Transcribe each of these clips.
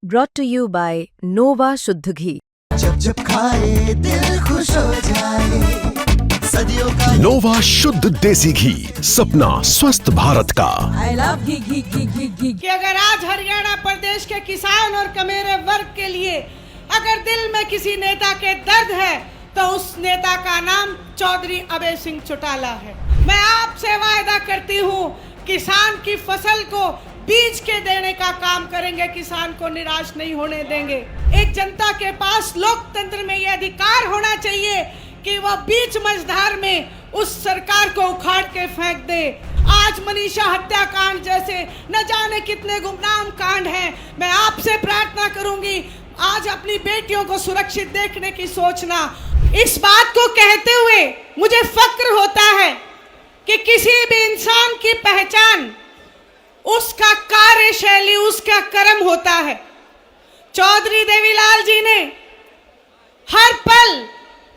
brought to you by Nova शुद्ध घी। जब जब खाए दिल खुश हो जाए, सदियों का नोवा शुद्ध देसी घी, सपना स्वस्थ भारत का। I love घी कि अगर आज हरियाणा प्रदेश के किसान और कमेरे वर्ग के लिए अगर दिल में किसी नेता के दर्द है तो उस नेता का नाम चौधरी अभय सिंह चौटाला है। मैं आपसे वायदा करती हूँ, किसान की फसल को बीज के देने का काम करेंगे, किसान को निराश नहीं होने देंगे। एक जनता के पास लोकतंत्र में यह अधिकार होना चाहिए कि वह बीच मझधार में उस सरकार को उखाड़ के फेंक दे। आज मनीषा हत्याकांड जैसे न जाने कितने गुमनाम कांड हैं। मैं आपसे प्रार्थना करूंगी, आज अपनी बेटियों को सुरक्षित देखने की सोचना। इस बात को कहते हुए मुझे फक्र होता है कि किसी भी इंसान की पहचान उसका कार्यशैली, उसका कर्म होता है। चौधरी देवीलाल जी ने हर पल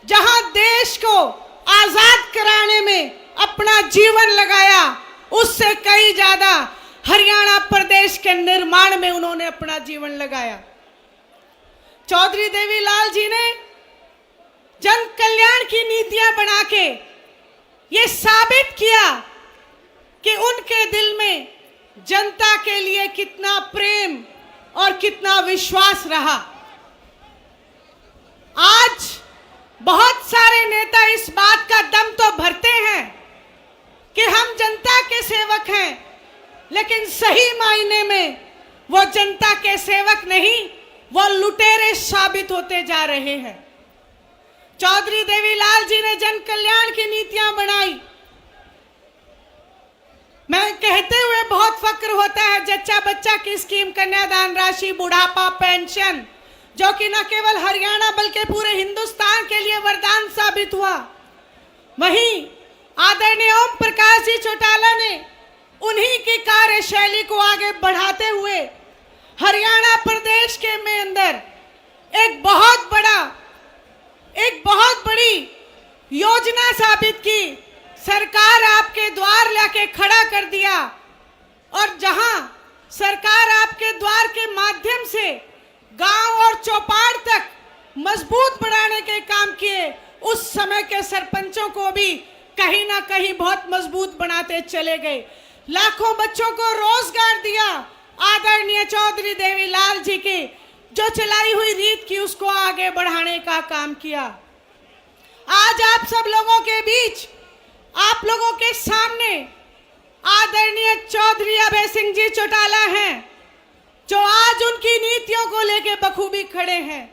जहां देश को आजाद कराने में अपना जीवन लगाया, उससे कई ज्यादा हरियाणा प्रदेश के निर्माण में उन्होंने अपना जीवन लगाया। चौधरी देवीलाल जी ने जन कल्याण की नीतियां बना के ये साबित किया कि उनके दिल में जनता के लिए कितना प्रेम और कितना विश्वास रहा। आज बहुत सारे नेता इस बात का दम तो भरते हैं कि हम जनता के सेवक हैं, लेकिन सही मायने में वो जनता के सेवक नहीं, वो लुटेरे साबित होते जा रहे हैं। चौधरी देवीलाल जी ने जन कल्याण की नीतियां बनाई। मैं कहते हुए बहुत फक्र होता है, जच्चा बच्चा की स्कीम, कन्यादान राशि, बुढ़ापा पेंशन, जो कि न केवल हरियाणा बल्कि पूरे हिंदुस्तान के लिए वरदान साबित हुआ। वहीं आदरणीय ओम प्रकाश जी चौटाला ने उन्हीं की कार्यशैली को आगे बढ़ाते हुए हरियाणा प्रदेश के में अंदर एक बहुत बड़ी योजना साबित की। सरकार आपके द्वार लाके खड़ा कर दिया, और जहां सरकार आपके द्वार के माध्यम से गांव और चौपाड़ तक मजबूत बनाने के काम किए, उस समय के सरपंचों को भी कहीं ना कहीं बहुत मजबूत बनाते चले गए। लाखों बच्चों को रोजगार दिया। आदरणीय चौधरी देवीलाल जी की जो चलाई हुई रीत की, उसको आगे बढ़ाने का काम किया। आज आप सब लोगों के बीच, आप लोगों के सामने आदरणीय चौधरी अभय सिंह जी चौटाला हैं, जो आज उनकी नीतियों को लेके बखूबी खड़े हैं।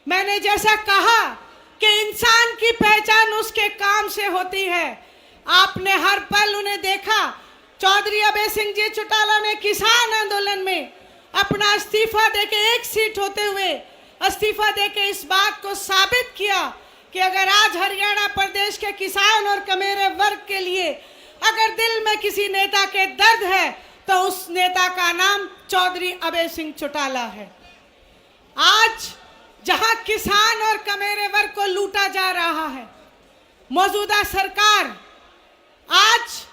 मैंने जैसा कहा कि इंसान की पहचान उसके काम से होती है। आपने हर पल उन्हें देखा। चौधरी अभय सिंह जी चौटाला ने किसान आंदोलन में अपना इस्तीफा देके, एक सीट होते हुए इस्तीफा देके इस बात को साबित किया कि अगर आज हरियाणा प्रदेश के किसान और कमेरे वर्ग के लिए अगर दिल में किसी नेता के दर्द है तो उस नेता का नाम चौधरी अभय सिंह चौटाला है। आज जहां किसान और कमेरे वर्ग को लूटा जा रहा है, मौजूदा सरकार आज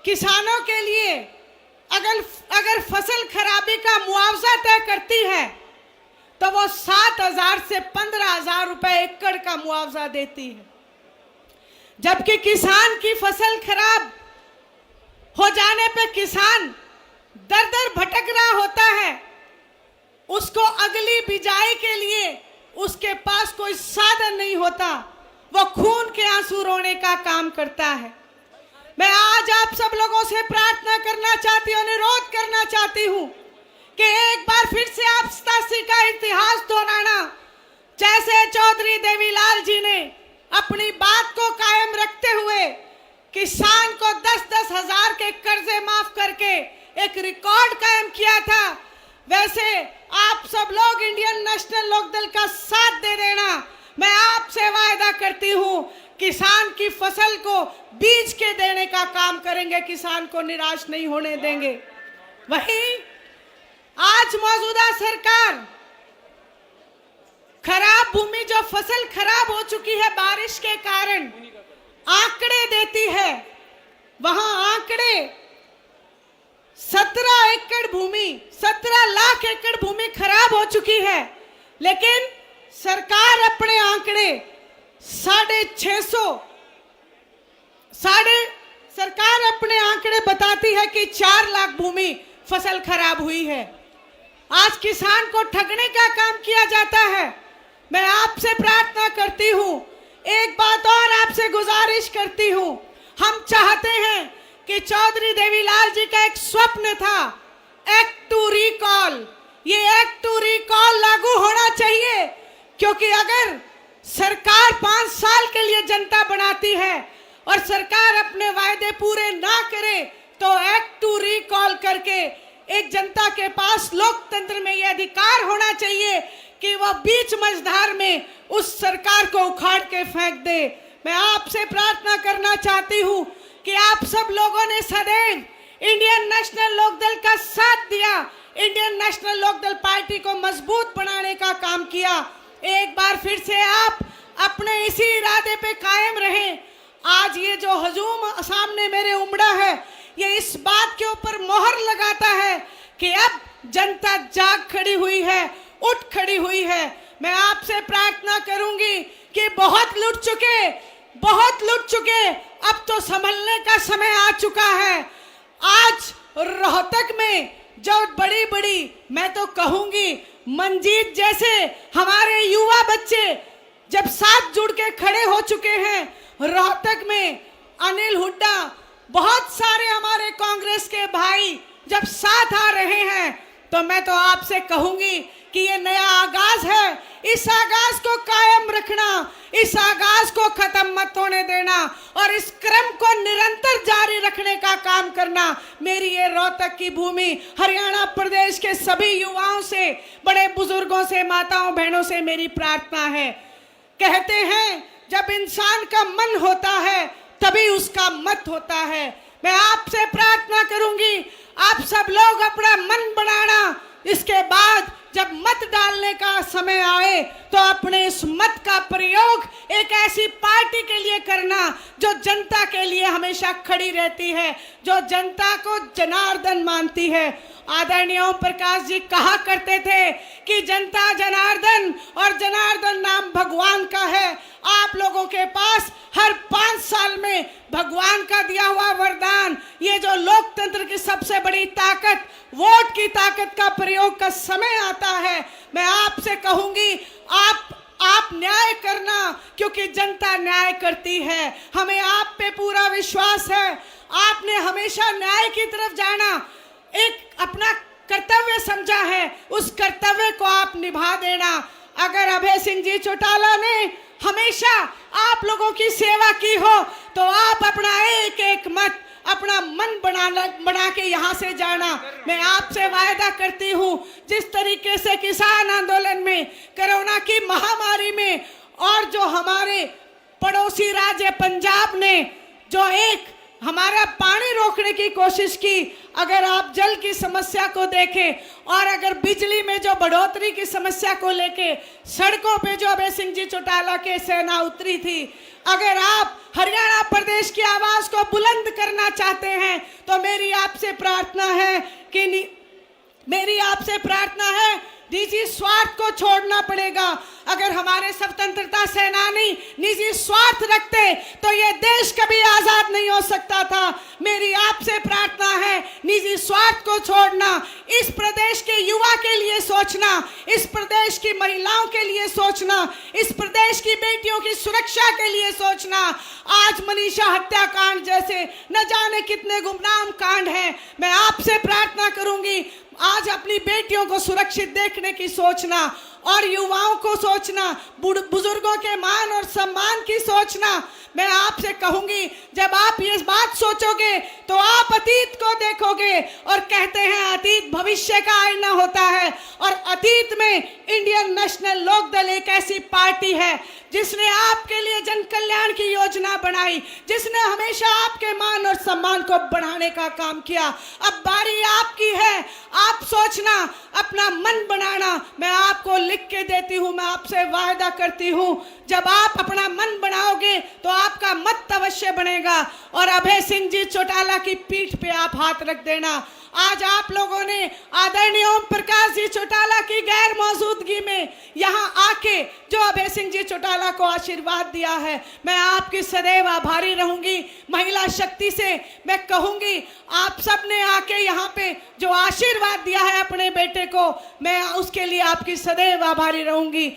किसानों के लिए अगर फसल खराबी का मुआवजा तय करती है तो वो 7,000 से 15,000 रुपए एकड़ का मुआवजा देती है। जबकि किसान की फसल खराब हो जाने पे किसान दर दर भटक रहा होता है। उसको अगली बिजाई के लिए उसके पास कोई साधन नहीं होता, वो खून के आंसू रोने का काम करता है। मैं आज आप सब लोगों से प्रार्थना करना चाहती हूँ, अनुरोध करना चाहती हूँ कि एक बार फिर से आप 87 का इतिहास दोहराना। जैसे चौधरी देवीलाल जी ने अपनी बात को कायम रखते हुए किसान को 10-10 हजार के कर्जे माफ करके एक रिकॉर्ड कायम किया था, वैसे आप सब लोग इंडियन नेशनल लोकदल का साथ दे देना। मैं आपसे वायदा करती हूँ, किसान की फसल को बीज के देने का काम करेंगे, किसान को निराश नहीं होने देंगे। वहीं आज मौजूदा सरकार खराब भूमि, जो फसल खराब हो चुकी है बारिश के कारण, आंकड़े देती है। वहां आंकड़े 17 एकड़ भूमि, 17 लाख एकड़ भूमि खराब चुकी है, लेकिन सरकार अपने आंकड़े 650 सरकार अपने आंकड़े बताती है कि 4 लाख भूमि फसल खराब हुई है। आज किसान को ठगने का काम किया जाता है। मैं आपसे प्रार्थना करती हूँ, एक बात और आपसे गुजारिश करती हूँ। हम चाहते हैं कि चौधरी देवीलाल जी का एक स्वप्न था, एक्ट टू रिकॉल। ये एक्ट टू रिकॉल लागू होना चाहिए, क्योंकि अगर सरकार 5 साल के लिए जनता बनाती है और सरकार अपने वायदे पूरे ना करे, तो एक्ट टू रिकॉल करके एक जनता के पास लोकतंत्र में यह अधिकार होना चाहिए कि वह बीच मझधार में उस सरकार को उखाड़ के फेंक दे। मैं आपसे प्रार्थना करना चाहती हूँ कि आप सब लोगों ने सदैव इंडियन नेशनल लोकदल का साथ दिया, इंडियन नेशनल लोकदल पार्टी को मजबूत बनाने का काम किया। एक बार फिर से आप अपने इसी इरादे पे कायम रहें। आज ये जो हजूम सामने मेरे उमड़ा है, ये इस बात के ऊपर मोहर लगाता है कि अब जनता जाग खड़ी हुई है, उठ खड़ी हुई है। मैं आपसे प्रार्थना करूंगी कि बहुत लुट चुके, अब तो संभलने का समय आ चुका है। आज रोहतक में जो बड़ी मैं तो कहूंगी मंजीत जैसे हमारे युवा बच्चे जब साथ जुड़ के खड़े हो चुके हैं, रोहतक में अनिल हुड्डा, बहुत सारे हमारे कांग्रेस के भाई जब साथ आ रहे हैं, तो मैं तो आपसे कहूंगी कि ये नया आगाज है। इस आगाज को कायम रखना, इस आगाज को खत्म मत होने देना और इस क्रम को निरंतर जारी रखने का काम करना मेरी ये रोहतक की भूमि, हरियाणा प्रदेश के सभी युवाओं से, बड़े बुजुर्गों से, माताओं बहनों से मेरी प्रार्थना है। कहते हैं जब इंसान का मन होता है तभी उसका मत होता है। मैं आपसे प्रार्थना करूंगी, आप सब लोग अपना मन बनाना, इसके बाद जब मत डालने का समय आए तो अपने इस मत का प्रयोग एक ऐसी पार्टी के लिए करना जो जनता के लिए हमेशा खड़ी रहती है, जो जनता को जनार्दन मानती है। आदरणीय ओम प्रकाश जी कहा करते थे कि जनता जनार्दन और जनार्दन नाम भगवान का है। आप लोगों के पास हर 5 साल में भगवान का दिया हुआ वरदान, ये जो लोकतंत्र की सबसे बड़ी ताकत, वोट की ताकत का प्रयोग का समय आता है। मैं आपसे कहूंगी आप न्याय करना, क्योंकि जनता न्याय करती है। हमें आप पे पूरा विश्वास है। आपने हमेशा न्याय की तरफ जाना एक अपना कर्तव्य समझा है, उस कर्तव्य को आप निभा देना। अगर अभय सिंह जी चौटाला ने हमेशा आप लोगों की सेवा की हो, तो आप अपना एक मत, अपना मन बना के यहाँ से जाना। मैं आपसे वायदा करती हूँ, जिस तरीके से किसान आंदोलन में, कोरोना की महामारी में और जो हमारे पड़ोसी राज्य पंजाब ने जो एक हमारा पानी रोकने की कोशिश की, अगर आप जल की समस्या को देखें और अगर बिजली में जो बढ़ोतरी की समस्या को लेके सड़कों पे जो अभय सिंह जी चौटाला के सेना उतरी थी, अगर आप हरियाणा प्रदेश की आवाज को बुलंद करना चाहते हैं, तो मेरी आपसे प्रार्थना है निजी स्वार्थ को छोड़ना पड़ेगा। अगर हमारे स्वतंत्रता सेनानी निजी स्वार्थ रखते तो ये देश कभी आजाद नहीं हो सकता था। मेरी आपसे प्रार्थना है निजी स्वार्थ को छोड़ना, इस प्रदेश के युवा के लिए सोचना, इस प्रदेश की महिलाओं के लिए सोचना, इस प्रदेश की बेटियों की सुरक्षा के लिए सोचना। आज मनीषा हत्याकांड जैसे न जाने कितने गुमनाम कांड हैं। मैं आपसे प्रार्थना करूंगी, आज अपनी बेटियों को सुरक्षित देखने की सोचना और युवाओं को सोचना, बुजुर्गों के मान और सम्मान की सोचना। मैं आपसे कहूंगी, जब आप ये बात सोचोगे तो आप अतीत को देखोगे, और कहते हैं अतीत भविष्य का आईना होता है। और अतीत में इंडियन नेशनल लोकदल एक ऐसी पार्टी है जिसने आपके लिए जन कल्याण की योजना बनाई, जिसने हमेशा आपके मान और सम्मान को बढ़ाने का काम किया। अब बारी आपकी है, आप सोचना, अपना मन बनाना। मैं आपको लिख के देती हूँ, मैं आपसे वायदा करती हूँ, जब आप अपना मन बनाओगे तो आपका मत अवश्य बनेगा और अभय सिंह जी चौटाला की पीठ पे आप हाथ रख देना। आज आप लोगों ने आदरणीय ओम प्रकाश जी चौटाला की गैर मौजूदगी में यहाँ आके जो अभय सिंह जी चौटाला को आशीर्वाद दिया है, मैं आपकी सदैव आभारी रहूंगी। महिला शक्ति से मैं कहूंगी, आप सब ने आके यहाँ पे जो आशीर्वाद दिया है अपने बेटे को, मैं उसके लिए आपकी सदैव आभारी रहूंगी।